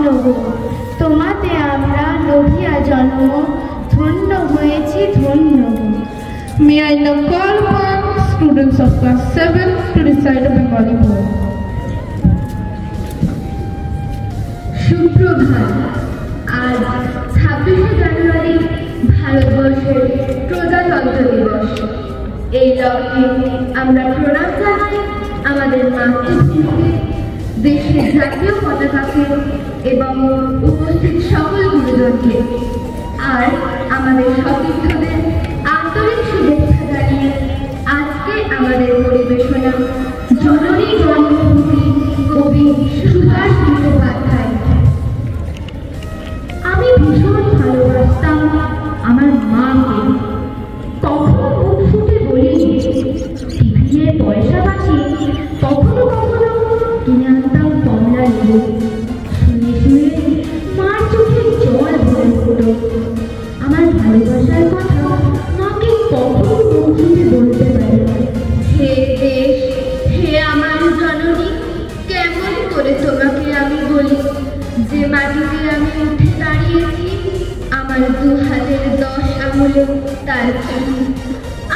ধন্য গো, তোমাতে আমরা লভিয়া জন্ম, ধন্য হয়েছি ধন্য গো। May I now call upon students of class 7 to recite a Bengali poem. সুপ্রভাত। আজ 26শে জানুয়ারি ভারতবর্ষের প্রজাতন্ত্র দিবস। এই লগ্নে আমরা প্রণাম জানাই আমাদের মাতৃভূমিকে, দেশের জাতীয় পতাকাকে এবং উপস্থিত সকল গুরুজনকে, আর আমাদের সতীর্থদের আন্তরিক শুভেচ্ছা জানিয়ে আজকে আমাদের পরিবেশনা জননী জন্মভূমি কবি সুভাষ মুখোপাধ্যায়। আমি ভীষণ ভালোবাসতাম আমার মাকে। কখনো মুখ ফুটে বলিনি, টিফিনের পয়সা বাঁচিয়ে কখনো কখনো কিনে আনতাম কমলা লেবু। শুনে শুনে মার চোখে জল ভরে উঠতো। আমার ভালোবাসার কথা মাকে কখনো মুখ ফুটে বলতে পারি। হে দেশ, হে আমার জননী, কেমন করে তোমাকে আমি বলি, যে মাটিতে আমি উঠে দাঁড়িয়েছি, আমার 2 হাতের 10 আঙুলে তার চিহ্ন।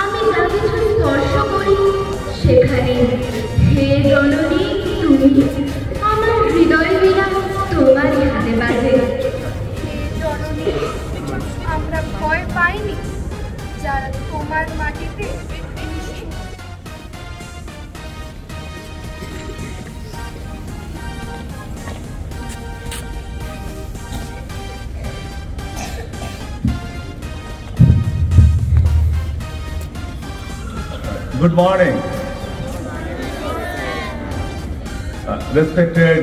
আমি যা কিছু স্পর্শ করি সেখানে হে জননী তুমি, আমার হৃদয় বীণা তোমারই হাতে বাজে। হে জননী, আমরা ভয় পাইনি যারা তোমার মাটিতে মিশি। Good morning. Respected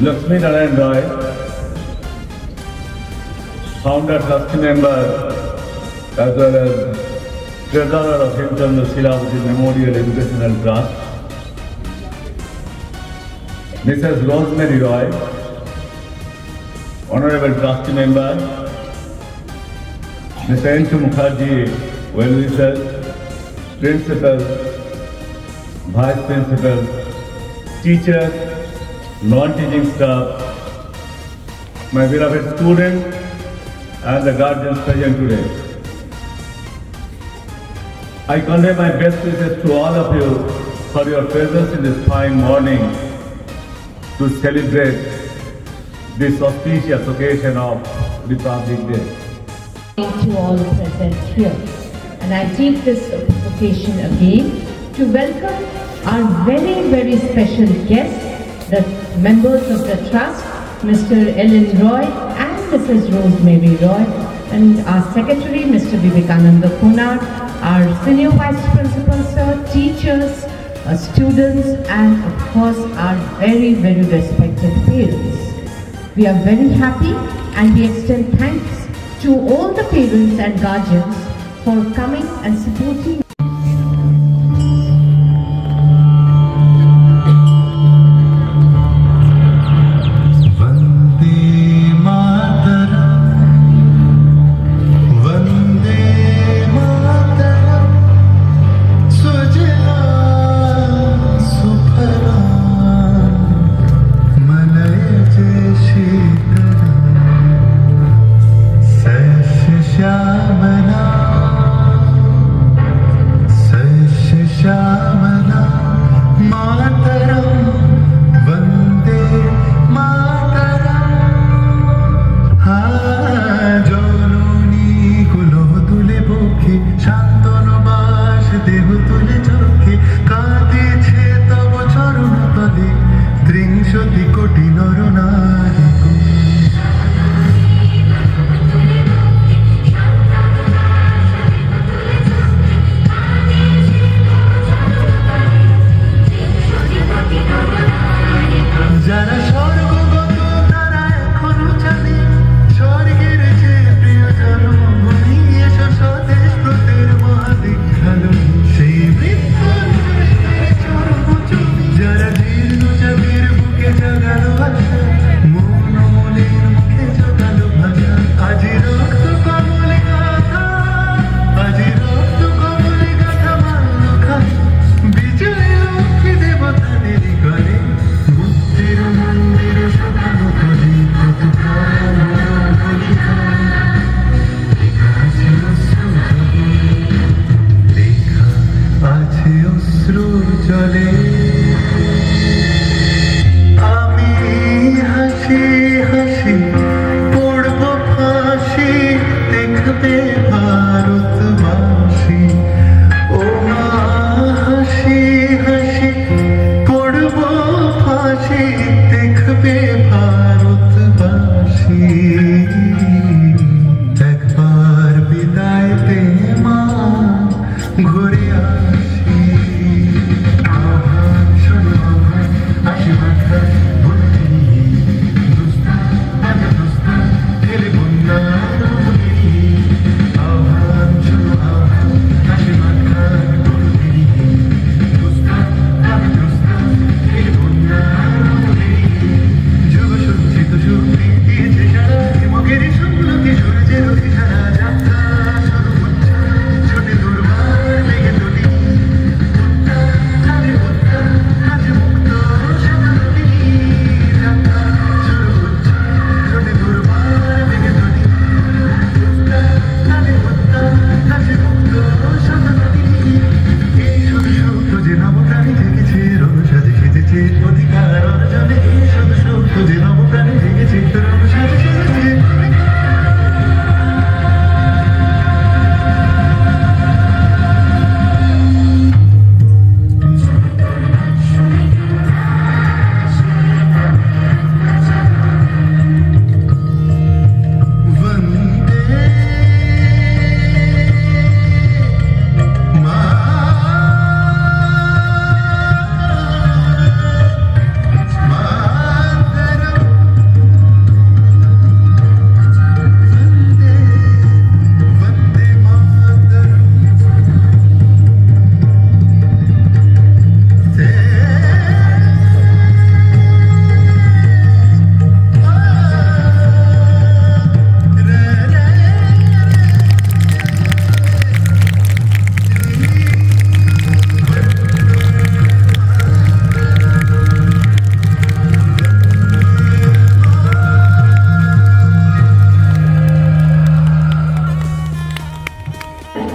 Lakshmi Narayan Roy, founder, trustee member, as well as treasurer of Hemchandra Shilabati Memorial Educational Trust, Mrs. Rosemary Roy, honorable trustee member, Mr. N.K. Mukherjee, well-wisher, principal, vice principal, teachers, non-teaching staff, my beloved students, and the guardians present today. I convey my best wishes to all of you for your presence in this fine morning to celebrate this auspicious occasion of Republic Day. To all present here. And I take this occasion again to welcome our very, very special guests, the members of the Trust, Mr. Ellen Roy and Mrs. Rosemary Roy, and our Secretary, Mr. Vivekananda Konar, our Senior Vice Principal, Sir, teachers, students, and of course our very, very respected parents. We are very happy and we extend thanks to all the parents and guardians for coming and supporting. Shamana ভারতবাসী ও মা হাসি হাসি পড়ব ফাঁসি দেখবে ভারতবাসী একবার বিদায় দে মা ঘুরে আসি আহ্বান শোনো আহ্বান আশীর্বাদ ভর্তি দুস্তা আগে দুস্তা ঠেলে বন্যা আহ্বান শোনো আহ্বান আশীর্বাদ ভর্তি দুস্তা আগে দুস্তা ঠেলে বন্যা যুগ সজ্জিত শক্তি দিয়েছে সারা হিমগের সঙ্গে সূর্যের সারা যাত্রা শুরু হচ্ছে ছোটে দুর্বার লেগে তুলি আজ মুক্ত সামনে যাত্রা শুরু হচ্ছে ছোটে দুর্বার লেগে তুলি আজ মুক্ত সামনে এই শুধু শুধু যে নবপ্রাণী জেগেছে রণসাজে সেজেছে অধিকার অর্জনে এই শুধু শুধু যে নবপ্রাণী জেগেছে রণসাজে সেজেছে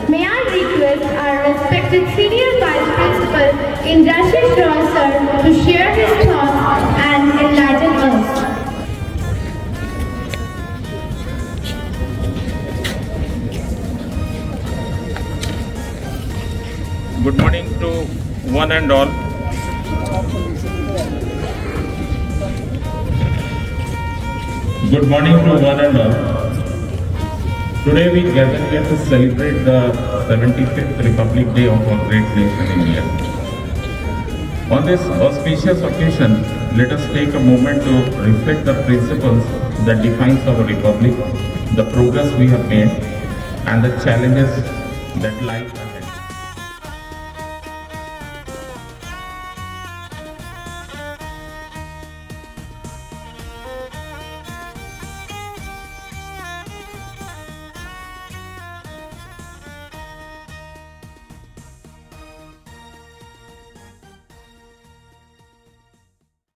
May I request our respected Senior Vice Principal Indrashis Roy sir to share his thoughts and enlighten us. Good morning to one and all. Good morning to one and all. Today we gather here to celebrate the 75th Republic Day of our great nation India. On this auspicious occasion, let us take a moment to reflect the principles that defines our republic, the progress we have made, and the challenges that lie ahead.